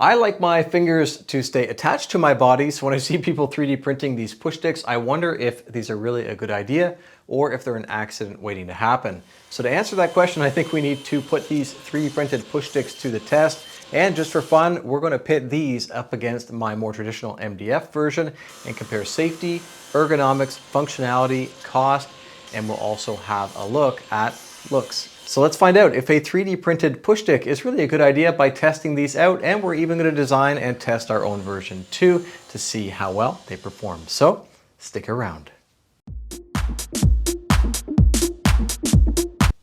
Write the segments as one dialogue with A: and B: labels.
A: I like my fingers to stay attached to my body, so when I see people 3D printing these push sticks, I wonder if these are really a good idea or if they're an accident waiting to happen. So to answer that question, I think we need to put these 3D printed push sticks to the test. And just for fun, we're going to pit these up against my more traditional MDF version and compare safety, ergonomics, functionality, cost, and we'll also have a look at looks. So let's find out if a 3D printed push stick is really a good idea by testing these out, and we're even going to design and test our own version too to see how well they perform. So stick around.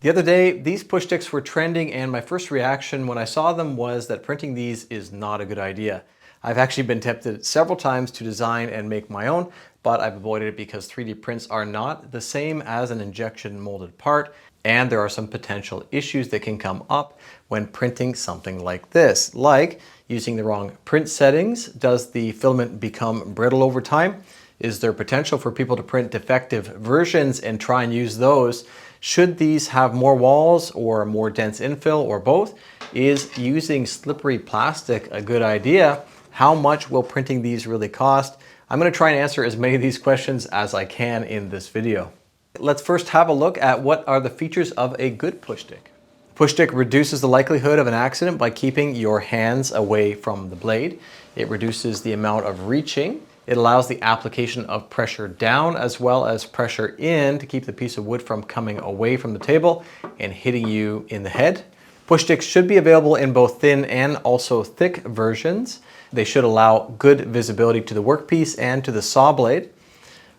A: The other day, these push sticks were trending, and my first reaction when I saw them was that printing these is not a good idea. I've actually been tempted several times to design and make my own, but I've avoided it because 3D prints are not the same as an injection molded part, and there are some potential issues that can come up when printing something like this, like using the wrong print settings. Does the filament become brittle over time? Is there potential for people to print defective versions and try and use those? Should these have more walls or more dense infill or both? Is using slippery plastic a good idea? How much will printing these really cost? I'm going to try and answer as many of these questions as I can in this video. Let's first have a look at what are the features of a good push stick. Push stick reduces the likelihood of an accident by keeping your hands away from the blade. It reduces the amount of reaching. It allows the application of pressure down as well as pressure in to keep the piece of wood from coming away from the table and hitting you in the head. Push sticks should be available in both thin and also thick versions. They should allow good visibility to the workpiece and to the saw blade.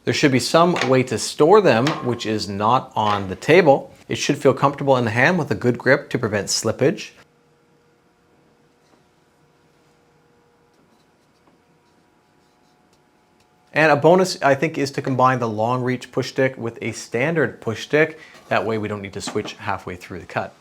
A: There should be some way to store them, which is not on the table. It should feel comfortable in the hand with a good grip to prevent slippage. And a bonus, I think, is to combine the long reach push stick with a standard push stick. That way we don't need to switch halfway through the cut.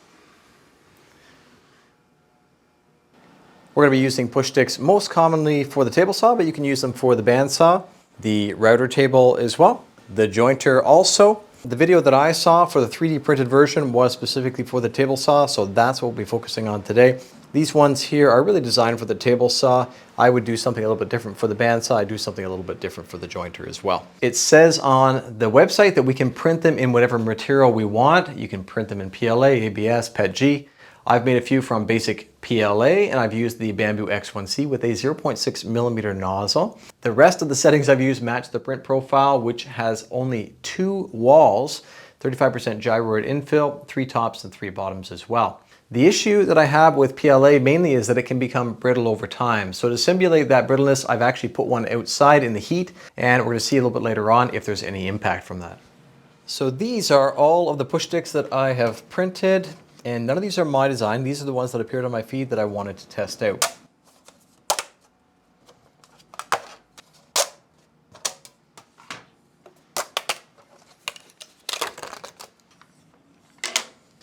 A: We're going to be using push sticks most commonly for the table saw, but you can use them for the bandsaw, the router table as well, the jointer also. The video that I saw for the 3D printed version was specifically for the table saw, so that's what we'll be focusing on today. These ones here are really designed for the table saw. I would do something a little bit different for the bandsaw. I do something a little bit different for the jointer as well. It says on the website that we can print them in whatever material we want. You can print them in PLA, ABS, PETG. I've made a few from basic PLA, and I've used the Bamboo X1C with a 0.6 millimeter nozzle. The rest of the settings I've used match the print profile, which has only 2 walls, 35% gyroid infill, 3 tops and 3 bottoms as well. The issue that I have with PLA mainly is that it can become brittle over time. So to simulate that brittleness, I've actually put one outside in the heat, and we're going to see a little bit later on if there's any impact from that. So these are all of the push sticks that I have printed. And none of these are my design. These are the ones that appeared on my feed that I wanted to test out.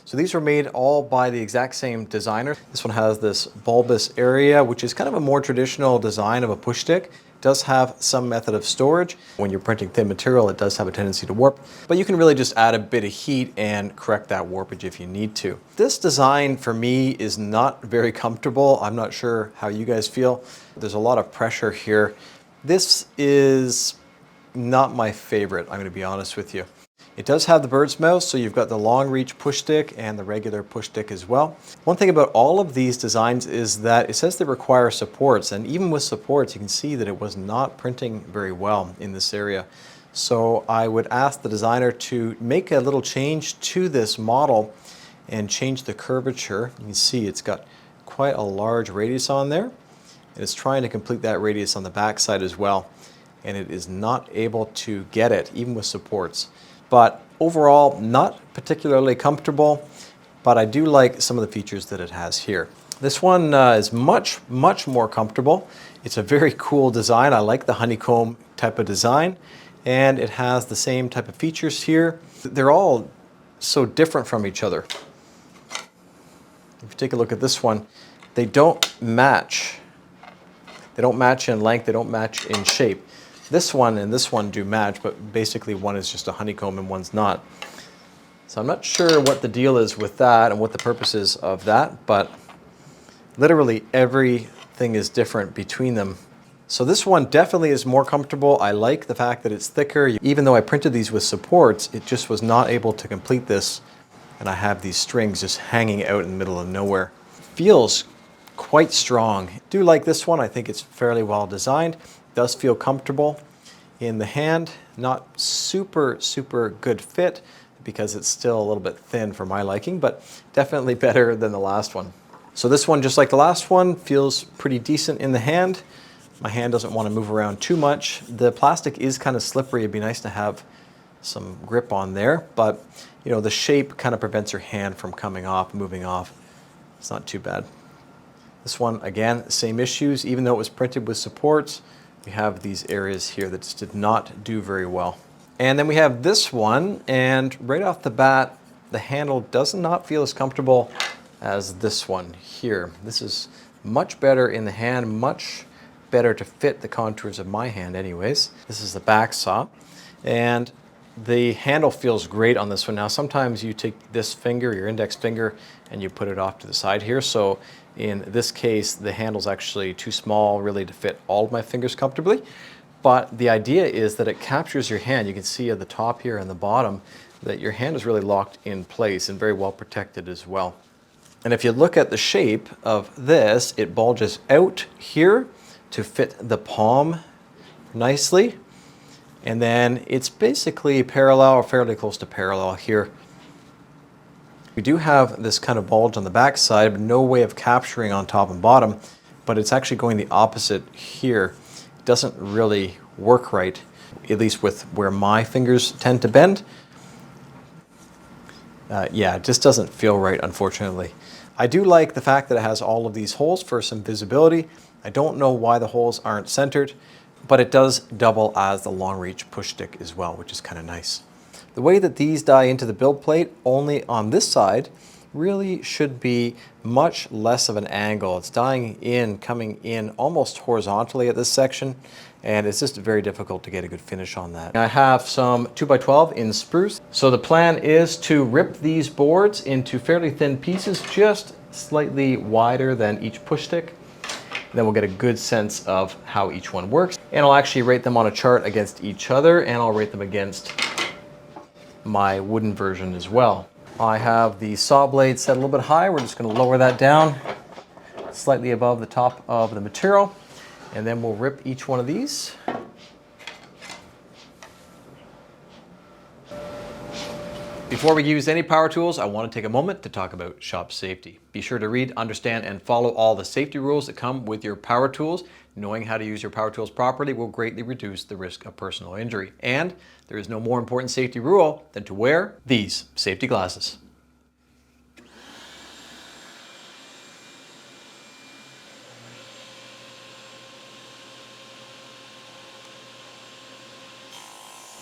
A: So these were made all by the exact same designer. This one has this bulbous area, which is kind of a more traditional design of a push stick. It does have some method of storage. When you're printing thin material, it does have a tendency to warp, but you can really just add a bit of heat and correct that warpage if you need to. This design for me is not very comfortable. I'm not sure how you guys feel. There's a lot of pressure here. This is not my favorite, I'm going to be honest with you. It does have the bird's mouth, so you've got the long reach push stick and the regular push stick as well. One thing about all of these designs is that it says they require supports, and even with supports you can see that it was not printing very well in this area. So I would ask the designer to make a little change to this model and change the curvature. You can see it's got quite a large radius on there, and it's trying to complete that radius on the back side as well, and it is not able to get it even with supports. But overall, not particularly comfortable, but I do like some of the features that it has here. This one is much more comfortable. It's a very cool design. I like the honeycomb type of design, and it has the same type of features here. They're all so different from each other. If you take a look at this one, they don't match. They don't match in length, they don't match in shape. This one and this one do match, but basically one is just a honeycomb and one's not. So I'm not sure what the deal is with that and what the purpose is of that, but literally every thing is different between them. So this one definitely is more comfortable. I like the fact that it's thicker. Even though I printed these with supports, it just was not able to complete this. And I have these strings just hanging out in the middle of nowhere. Feels quite strong. I do like this one. I think it's fairly well designed. Does feel comfortable in the hand. Not super good fit because it's still a little bit thin for my liking, but definitely better than the last one. So this one, just like the last one, feels pretty decent in the hand. My hand doesn't want to move around too much. The plastic is kind of slippery. It'd be nice to have some grip on there, but you know, the shape kind of prevents your hand from coming off, moving off. It's not too bad. This one, again, same issues. Even though it was printed with supports, we have these areas here that just did not do very well. And then we have this one, and right off the bat, the handle does not feel as comfortable as this one here. This is much better in the hand, much better to fit the contours of my hand anyways. This is the back saw, and the handle feels great on this one. Now sometimes you take this finger, your index finger, and you put it off to the side here. So in this case, the handle's actually too small really to fit all of my fingers comfortably. But the idea is that it captures your hand. You can see at the top here and the bottom that your hand is really locked in place and very well protected as well. And if you look at the shape of this, it bulges out here to fit the palm nicely. And then it's basically parallel or fairly close to parallel here. We do have this kind of bulge on the back side, but no way of capturing on top and bottom, but it's actually going the opposite here. It doesn't really work right, at least with where my fingers tend to bend. Yeah, it just doesn't feel right, unfortunately. I do like the fact that it has all of these holes for some visibility. I don't know why the holes aren't centered, but it does double as the long reach push stick as well, which is kind of nice. The way that these die into the build plate, only on this side, really should be much less of an angle. It's dying in, coming in almost horizontally at this section, and it's just very difficult to get a good finish on that. I have some 2x12 in spruce. So the plan is to rip these boards into fairly thin pieces, just slightly wider than each push stick. Then we'll get a good sense of how each one works. And I'll actually rate them on a chart against each other, and I'll rate them against my wooden version as well. I have the saw blade set a little bit high. We're just going to lower that down slightly above the top of the material, and then we'll rip each one of these. Before we use any power tools, I want to take a moment to talk about shop safety. Be sure to read, understand, and follow all the safety rules that come with your power tools. Knowing how to use your power tools properly will greatly reduce the risk of personal injury. And there is no more important safety rule than to wear these safety glasses.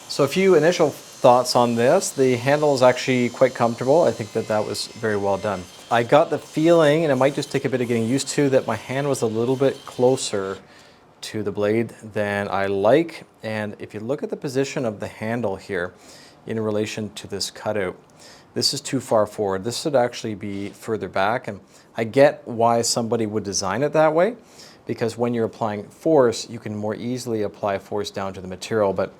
A: So a few initial thoughts on this. The handle is actually quite comfortable. I think that that was very well done. I got the feeling, and it might just take a bit of getting used to, that my hand was a little bit closer to the blade than I like. And if you look at the position of the handle here in relation to this cutout, this is too far forward. This should actually be further back. And I get why somebody would design it that way, because when you're applying force, you can more easily apply force down to the material, but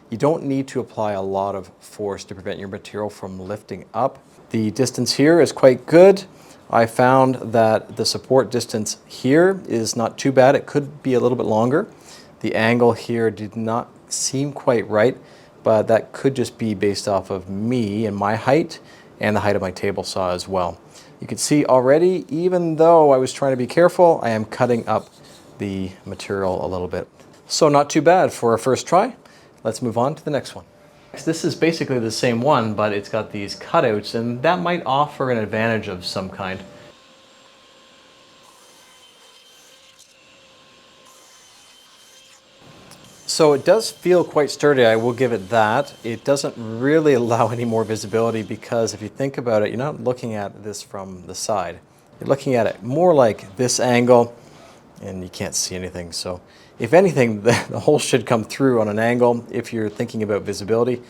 A: you don't need to apply a lot of force to prevent your material from lifting up. The distance here is quite good. I found that the support distance here is not too bad. It could be a little bit longer. The angle here did not seem quite right, but that could just be based off of me and my height and the height of my table saw as well. You can see already, even though I was trying to be careful, I am cutting up the material a little bit. So not too bad for a first try. Let's move on to the next one. This is basically the same one, but it's got these cutouts, and that might offer an advantage of some kind. So it does feel quite sturdy, I will give it that. It doesn't really allow any more visibility because if you think about it, you're not looking at this from the side. You're looking at it more like this angle, and you can't see anything. So if anything, the hole should come through on an angle if you're thinking about visibility.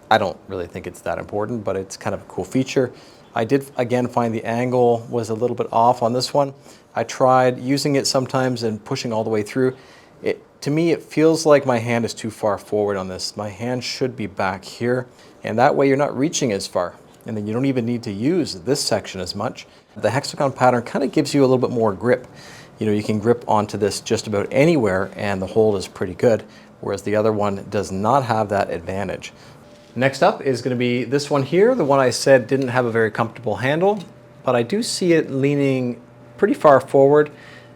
A: I don't really think it's that important, but it's kind of a cool feature. I did, again, find the angle was a little bit off on this one, I tried using it sometimes and pushing all the way through. To me, it feels like my hand is too far forward on this. My hand should be back here, and that way you're not reaching as far. And then you don't even need to use this section as much. The hexagon pattern kind of gives you a little bit more grip. You know, you can grip onto this just about anywhere and the hold is pretty good, whereas the other one does not have that advantage. Next up is going to be this one here, the one I said didn't have a very comfortable handle, but I do see it leaning pretty far forward,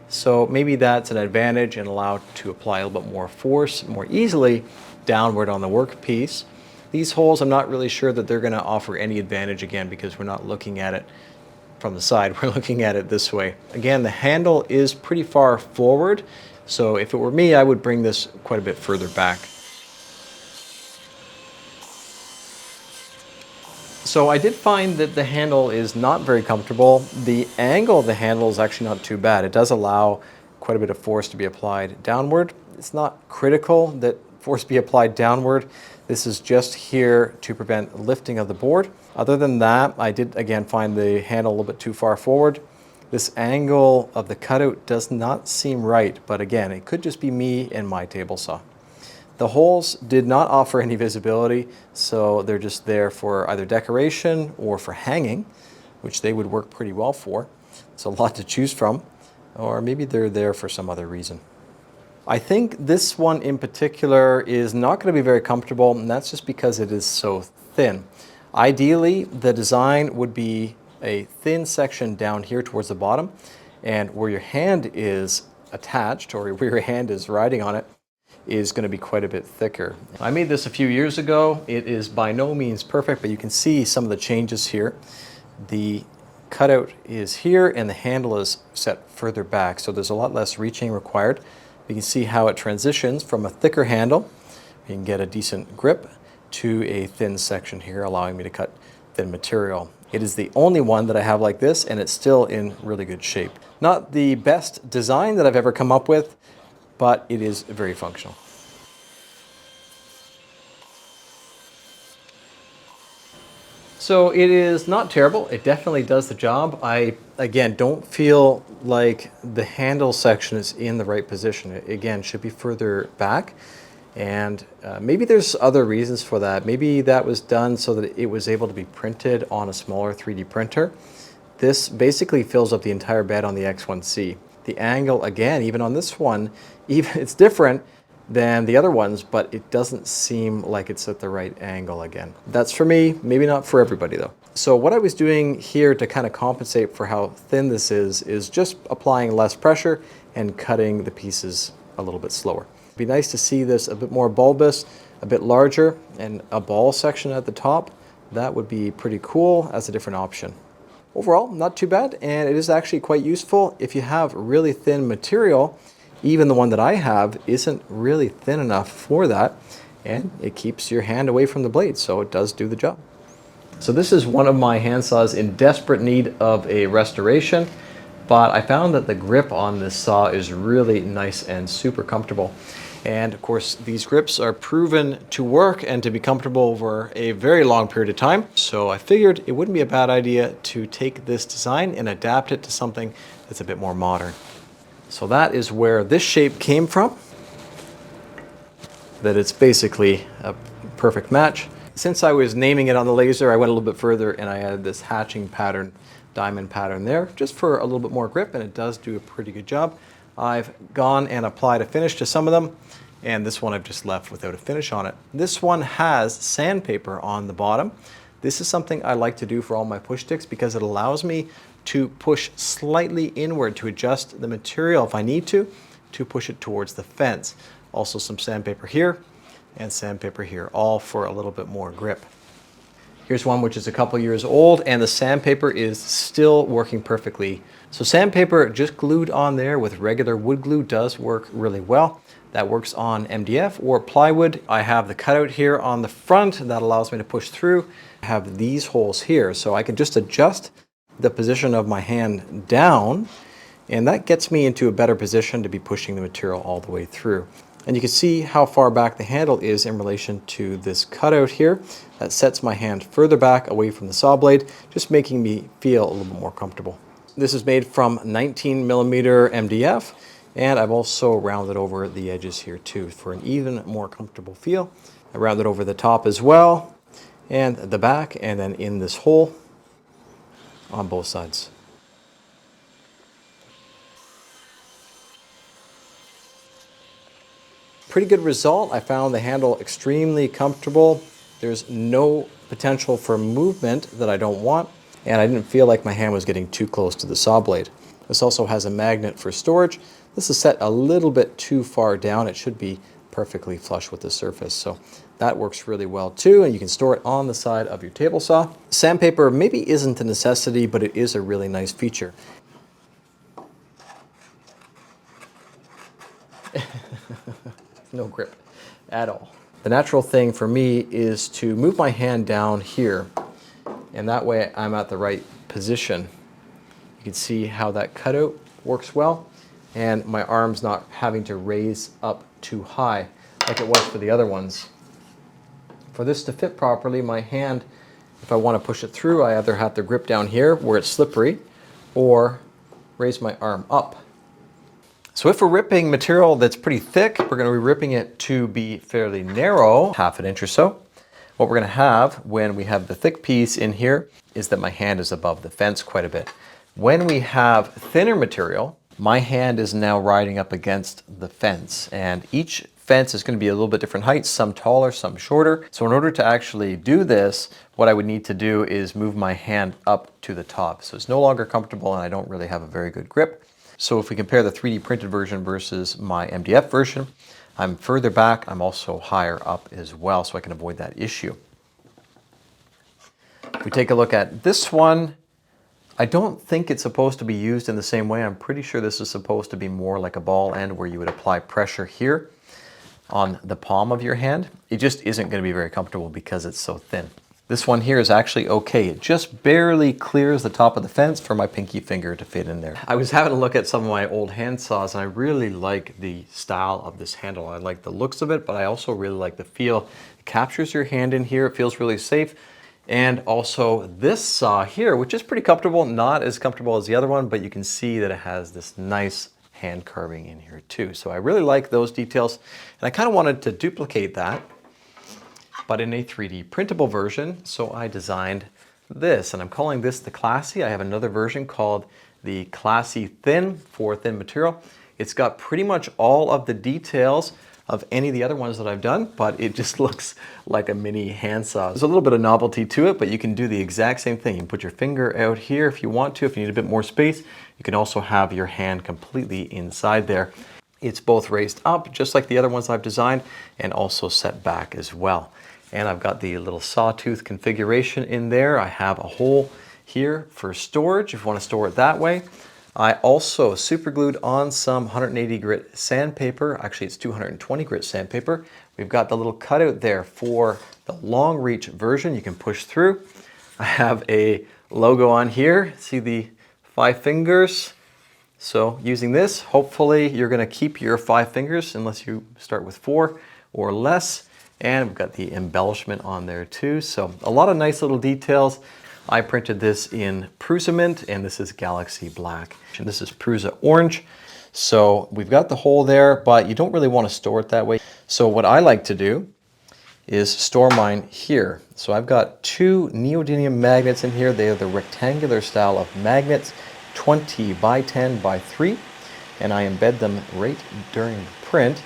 A: so maybe that's an advantage and allow it to apply a little bit more force more easily downward on the workpiece. These holes, I'm not really sure that they're going to offer any advantage again because we're not looking at it from the side, we're looking at it this way. Again, the handle is pretty far forward, so if it were me, I would bring this quite a bit further back. So I did find that the handle is not very comfortable. The angle of the handle is actually not too bad. It does allow quite a bit of force to be applied downward. It's not critical that force be applied downward. This is just here to prevent lifting of the board. Other than that, I did again find the handle a little bit too far forward. This angle of the cutout does not seem right, but again, it could just be me and my table saw. The holes did not offer any visibility, so they're just there for either decoration or for hanging, which they would work pretty well for. It's a lot to choose from, or maybe they're there for some other reason. I think this one in particular is not going to be very comfortable, and that's just because it is so thin. Ideally, the design would be a thin section down here towards the bottom, and where your hand is attached or where your hand is riding on it is going to be quite a bit thicker. I made this a few years ago. It is by no means perfect, but you can see some of the changes here. The cutout is here and the handle is set further back, so there's a lot less reaching required. You can see how it transitions from a thicker handle, you can get a decent grip, to a thin section here, allowing me to cut thin material. It is the only one that I have like this, and it's still in really good shape. Not the best design that I've ever come up with, but it is very functional. So it is not terrible. It definitely does the job. I, again, don't feel like the handle section is in the right position. It, again, should be further back. And maybe there's other reasons for that. Maybe that was done so that it was able to be printed on a smaller 3D printer. This basically fills up the entire bed on the X1C. The angle, again, even on this one, it's different than the other ones, but it doesn't seem like it's at the right angle again. That's for me, maybe not for everybody though. So what I was doing here to kind of compensate for how thin this is just applying less pressure and cutting the pieces a little bit slower. It'd be nice to see this a bit more bulbous, a bit larger, and a ball section at the top. That would be pretty cool as a different option. Overall, not too bad, and it is actually quite useful if you have really thin material. Even the one that I have isn't really thin enough for that, and it keeps your hand away from the blade, so it does do the job. So this is one of my hand saws in desperate need of a restoration, but I found that the grip on this saw is really nice and super comfortable. And of course, these grips are proven to work and to be comfortable over a very long period of time. So I figured it wouldn't be a bad idea to take this design and adapt it to something that's a bit more modern. So that is where this shape came from. That it's basically a perfect match. Since I was naming it on the laser, I went a little bit further and I added this hatching pattern, diamond pattern there, just for a little bit more grip, and it does do a pretty good job. I've gone and applied a finish to some of them, and this one I've just left without a finish on it. This one has sandpaper on the bottom. This is something I like to do for all my push sticks because it allows me to push slightly inward to adjust the material if I need to push it towards the fence. Also some sandpaper here and sandpaper here, all for a little bit more grip. Here's one which is a couple years old and the sandpaper is still working perfectly. So sandpaper just glued on there with regular wood glue does work really well. That works on MDF or plywood. I have the cutout here on the front that allows me to push through. I have these holes here, so I can just adjust the position of my hand down, and that gets me into a better position to be pushing the material all the way through. And you can see how far back the handle is in relation to this cutout here. That sets my hand further back away from the saw blade, just making me feel a little bit more comfortable. This is made from 19 millimeter MDF, and I've also rounded over the edges here too for an even more comfortable feel. I rounded over the top as well, and the back, and then in this hole on both sides. Pretty good result. I found the handle extremely comfortable. There's no potential for movement that I don't want, and I didn't feel like my hand was getting too close to the saw blade. This also has a magnet for storage. This is set a little bit too far down. It should be perfectly flush with the surface, so that works really well too, and you can store it on the side of your table saw. Sandpaper maybe isn't a necessity, but it is a really nice feature. No grip at all. The natural thing for me is to move my hand down here, and that way I'm at the right position. You can see how that cutout works well, and my arm's not having to raise up too high like it was for the other ones. For this to fit properly, my hand, if I want to push it through, I either have to grip down here where it's slippery or raise my arm up. So if we're ripping material that's pretty thick, we're going to be ripping it to be fairly narrow, half an inch or so. What we're going to have when we have the thick piece in here is that my hand is above the fence quite a bit. When we have thinner material, my hand is now riding up against the fence, and each fence is going to be a little bit different heights, some taller, some shorter. So in order to actually do this, what I would need to do is move my hand up to the top. So it's no longer comfortable and I don't really have a very good grip. So if we compare the 3D printed version versus my MDF version, I'm further back, I'm also higher up as well, so I can avoid that issue. If we take a look at this one, I don't think it's supposed to be used in the same way. I'm pretty sure this is supposed to be more like a ball end where you would apply pressure here on the palm of your hand. It just isn't going to be very comfortable because it's so thin. This one here is actually okay. It just barely clears the top of the fence for my pinky finger to fit in there. I was having a look at some of my old hand saws, and I really like the style of this handle. I like the looks of it, but I also really like the feel. It captures your hand in here. It feels really safe. And also this saw here, which is pretty comfortable, not as comfortable as the other one, but you can see that it has this nice hand carving in here too. So I really like those details, and I kind of wanted to duplicate that, but in a 3D printable version. So I designed this, and I'm calling this the Classy. I have another version called the Classy Thin for thin material. It's got pretty much all of the details of any of the other ones that I've done, but it just looks like a mini hand saw. There's a little bit of novelty to it, but you can do the exact same thing. You can put your finger out here if you want to, if you need a bit more space. You can also have your hand completely inside there. It's both raised up, just like the other ones I've designed, and also set back as well. And I've got the little sawtooth configuration in there. I have a hole here for storage if you want to store it that way. I also super glued on some 180 grit sandpaper. Actually, it's 220 grit sandpaper. We've got the little cutout there for the long reach version you can push through. I have a logo on here. See the 5 fingers? So using this, hopefully you're going to keep your 5 fingers unless you start with 4 or less. And we've got the embellishment on there too. So a lot of nice little details. I printed this in Prusa Mint, and this is Galaxy Black. And this is Prusa Orange. So we've got the hole there, but you don't really want to store it that way. So what I like to do is store mine here. So I've got 2 neodymium magnets in here. They are the rectangular style of magnets, 20 by 10 by 3. And I embed them right during the print.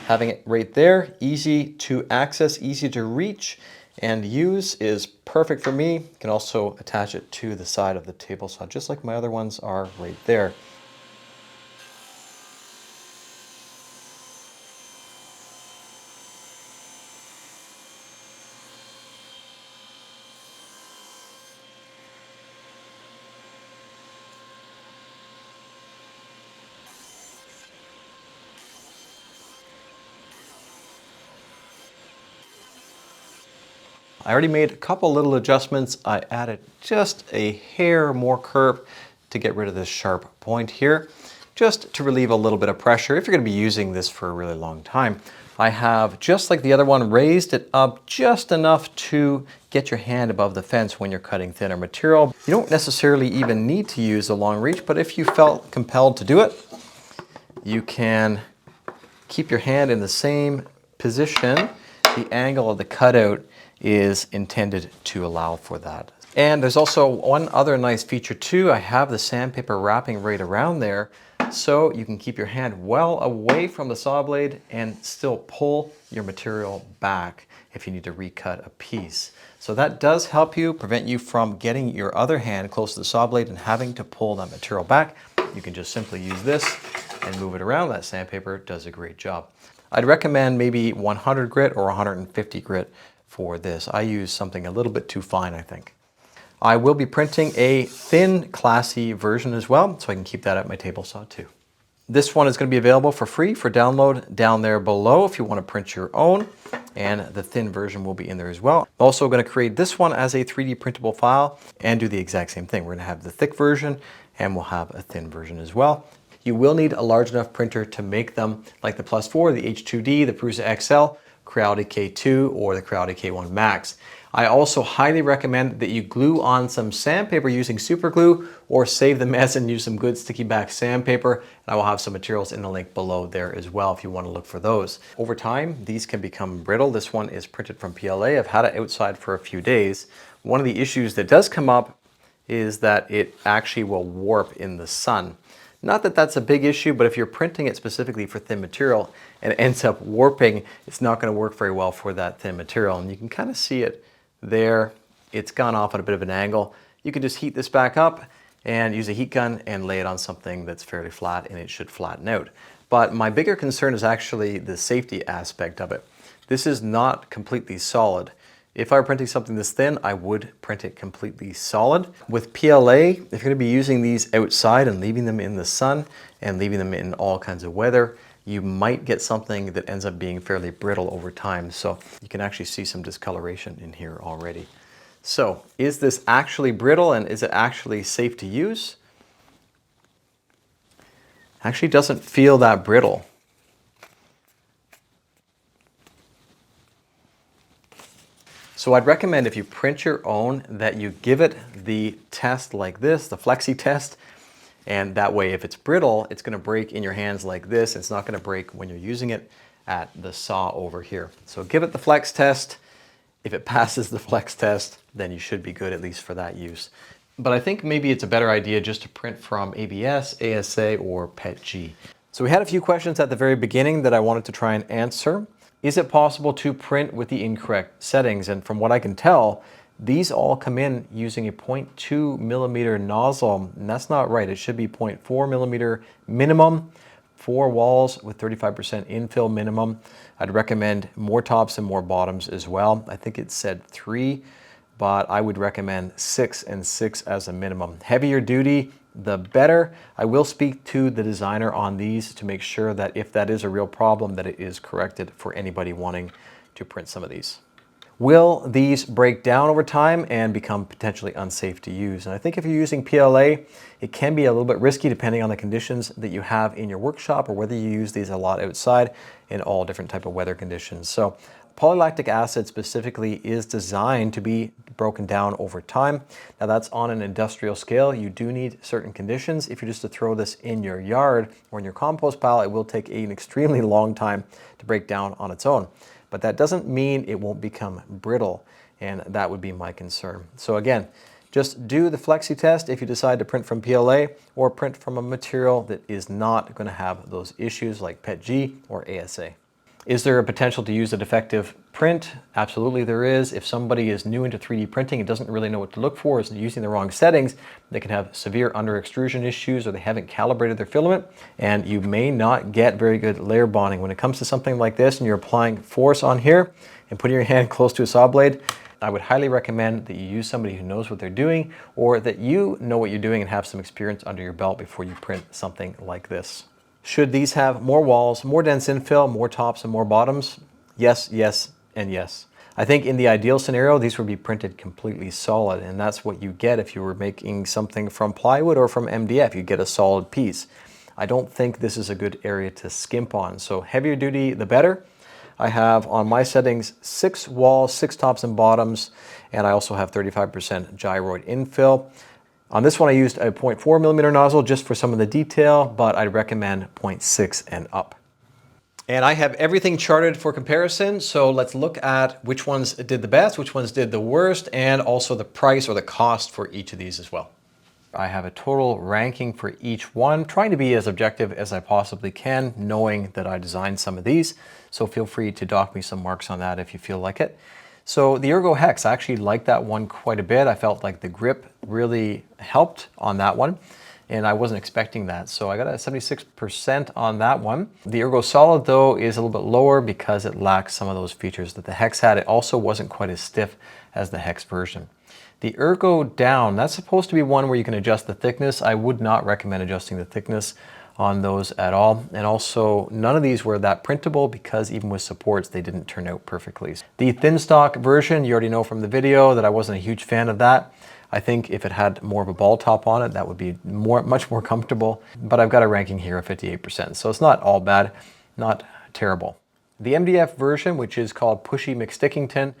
A: Having it right there, easy to access, easy to reach and use is perfect for me. You can also attach it to the side of the table saw, just like my other ones are right there. I already made a couple little adjustments. I added just a hair more curve to get rid of this sharp point here. just to relieve a little bit of pressure if you're going to be using this for a really long time. I have, just like the other one, raised it up just enough to get your hand above the fence when you're cutting thinner material. You don't necessarily even need to use a long reach, but if you felt compelled to do it, you can keep your hand in the same position. The angle of the cutout is intended to allow for that. And there's also one other nice feature too. I have the sandpaper wrapping right around there, so you can keep your hand well away from the saw blade and still pull your material back if you need to recut a piece. So that does help you, prevent you from getting your other hand close to the saw blade and having to pull that material back. You can just simply use this and move it around. That sandpaper does a great job. I'd recommend maybe 100 grit or 150 grit for this. I use something a little bit too fine, I think. I will be printing a thin, classy version as well, so I can keep that at my table saw too. This one is going to be available for free for download down there below if you want to print your own, and the thin version will be in there as well. I'm also going to create this one as a 3D printable file and do the exact same thing. We're going to have the thick version and we'll have a thin version as well. You will need a large enough printer to make them, like the Plus 4, the H2D, the Prusa XL, Creality K2, or the Creality K1 Max. I also highly recommend that you glue on some sandpaper using super glue, or save the mess and use some good sticky back sandpaper. And I will have some materials in the link below there as well if you want to look for those. Over time, these can become brittle. This one is printed from PLA. I've had it outside for a few days. One of the issues that does come up is that it actually will warp in the sun. Not that that's a big issue, but if you're printing it specifically for thin material and it ends up warping, it's not going to work very well for that thin material. And you can kind of see it there. It's gone off at a bit of an angle. You can just heat this back up and use a heat gun and lay it on something that's fairly flat, and it should flatten out. But my bigger concern is actually the safety aspect of it. This is not completely solid. If I were printing something this thin, I would print it completely solid. With PLA, if you're going to be using these outside and leaving them in the sun and leaving them in all kinds of weather, you might get something that ends up being fairly brittle over time. So you can actually see some discoloration in here already. So is this actually brittle, and is it actually safe to use? Actually doesn't feel that brittle. So I'd recommend, if you print your own, that you give it the test like this, the flexi test, and that way if it's brittle, it's going to break in your hands like this. It's not going to break when you're using it at the saw over here. So give it the flex test. If it passes the flex test, then you should be good, at least for that use. But I think maybe it's a better idea just to print from ABS, ASA, or PETG. So we had a few questions at the very beginning that I wanted to try and answer. Is it possible to print with the incorrect settings? And from what I can tell, these all come in using a 0.2 millimeter nozzle, and that's not right. It should be 0.4 millimeter minimum, 4 walls with 35% infill minimum. I'd recommend more tops and more bottoms as well. I think it said 3, but I would recommend 6 and 6 as a minimum. Heavier duty, the better. I will speak to the designer on these to make sure that if that is a real problem, that it is corrected for anybody wanting to print some of these. Will these break down over time and become potentially unsafe to use? And I think if you're using PLA, it can be a little bit risky depending on the conditions that you have in your workshop, or whether you use these a lot outside in all different type of weather conditions. So polylactic acid specifically is designed to be broken down over time. Now that's on an industrial scale. You do need certain conditions. If you're just to throw this in your yard or in your compost pile, it will take an extremely long time to break down on its own. But that doesn't mean it won't become brittle, and that would be my concern. So again, just do the flexi test if you decide to print from PLA, or print from a material that is not going to have those issues like PETG or ASA. Is there a potential to use a defective print? Absolutely there is. If somebody is new into 3D printing and doesn't really know what to look for, is using the wrong settings, they can have severe under extrusion issues, or they haven't calibrated their filament, and you may not get very good layer bonding. When it comes to something like this and you're applying force on here and putting your hand close to a saw blade, I would highly recommend that you use somebody who knows what they're doing, or that you know what you're doing and have some experience under your belt before you print something like this. Should these have more walls, more dense infill, more tops and more bottoms? Yes, yes, and yes. I think in the ideal scenario, these would be printed completely solid, and that's what you get if you were making something from plywood or from MDF. You get a solid piece. I don't think this is a good area to skimp on. So heavier duty, the better. I have on my settings 6 walls, 6 tops and bottoms, and I also have 35% gyroid infill. On this one I used a 0.4 millimeter nozzle just for some of the detail, but I'd recommend 0.6 and up. And I have everything charted for comparison, so let's look at which ones did the best, which ones did the worst, and also the price or the cost for each of these as well. I have a total ranking for each one, trying to be as objective as I possibly can, knowing that I designed some of these. So feel free to dock me some marks on that if you feel like it. So the Ergo Hex, I actually liked that one quite a bit. I felt like the grip really helped on that one, and I wasn't expecting that. So I got a 76% on that one. The Ergo Solid though is a little bit lower because it lacks some of those features that the Hex had. It also wasn't quite as stiff as the Hex version. The Ergo Down, that's supposed to be one where you can adjust the thickness. I would not recommend adjusting the thickness on those at all. And also none of these were that printable because even with supports, they didn't turn out perfectly. The thin stock version, you already know from the video that I wasn't a huge fan of that. I think if it had more of a ball top on it, that would be much more comfortable. But I've got a ranking here of 58%. So it's not all bad, not terrible. The MDF version, which is called Pushy McStickington,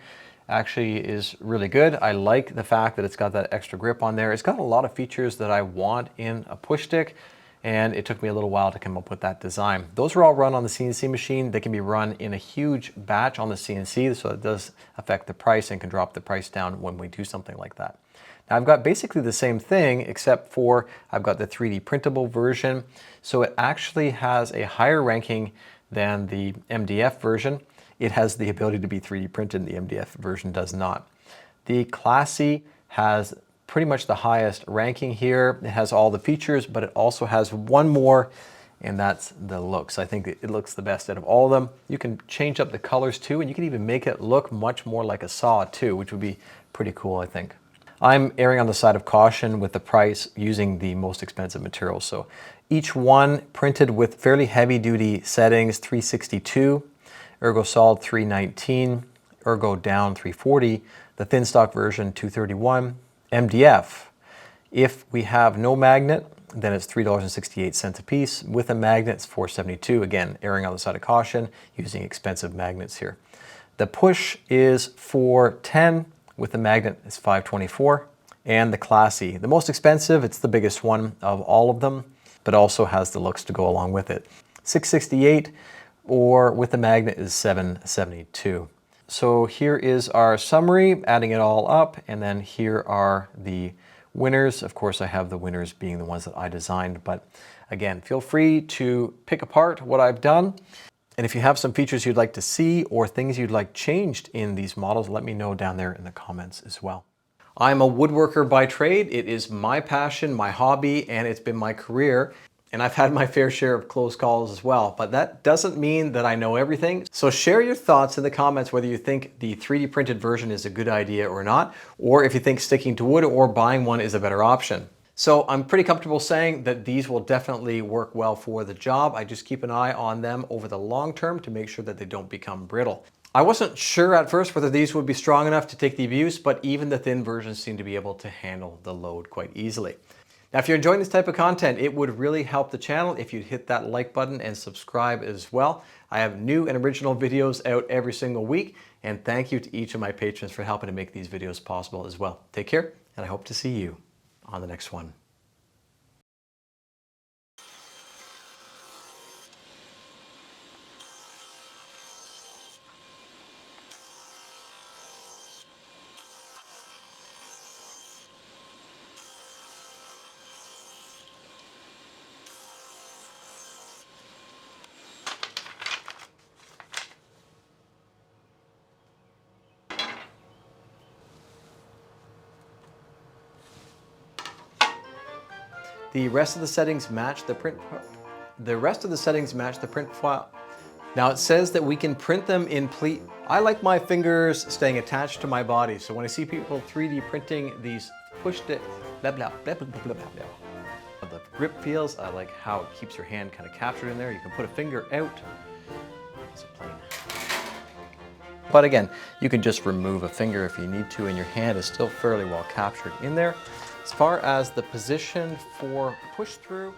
A: actually is really good. I like the fact that it's got that extra grip on there. It's got a lot of features that I want in a push stick, and it took me a little while to come up with that design. Those are all run on the CNC machine. They can be run in a huge batch on the CNC, so it does affect the price and can drop the price down when we do something like that. Now I've got basically the same thing, except for I've got the 3D printable version. So it actually has a higher ranking than the MDF version. It has the ability to be 3D printed, the MDF version does not. The Classy has pretty much the highest ranking here. It has all the features, but it also has one more, and that's the looks. I think it looks the best out of all of them. You can change up the colors too, and you can even make it look much more like a saw too, which would be pretty cool, I think. I'm erring on the side of caution with the price using the most expensive materials. So each one printed with fairly heavy duty settings, 362. Ergo Solid 319, Ergo Down 340, the thin stock version 231, MDF. If we have no magnet, then it's $3.68 a piece. With a magnet, it's $4.72. Again, erring on the side of caution, using expensive magnets here. The push is $4.10. With the magnet, it's $5.24. And the Classy, the most expensive, it's the biggest one of all of them, but also has the looks to go along with it. $6.68. Or with the magnet is $7.72. So here is our summary, adding it all up, and then here are the winners. Of course, I have the winners being the ones that I designed, but again, feel free to pick apart what I've done. And if you have some features you'd like to see or things you'd like changed in these models, let me know down there in the comments as well. I'm a woodworker by trade. It is my passion, my hobby, and it's been my career. And I've had my fair share of close calls as well, but that doesn't mean that I know everything. So share your thoughts in the comments whether you think the 3D printed version is a good idea or not, or if you think sticking to wood or buying one is a better option. So I'm pretty comfortable saying that these will definitely work well for the job. I just keep an eye on them over the long term to make sure that they don't become brittle. I wasn't sure at first whether these would be strong enough to take the abuse, but even the thin versions seem to be able to handle the load quite easily. Now, if you're enjoying this type of content, it would really help the channel if you'd hit that like button and subscribe as well. I have new and original videos out every single week, and thank you to each of my patrons for helping to make these videos possible as well. Take care, and I hope to see you on the next one. The rest of the settings match the print. File. Now it says that we can print them in pleat. I like my fingers staying attached to my body, so when I see people 3D printing these push it, blah blah blah blah blah blah blah. The grip feels. I like how it keeps your hand kind of captured in there. You can put a finger out. It's a plane. But again, you can just remove a finger if you need to, and your hand is still fairly well captured in there. As far as the position for push through,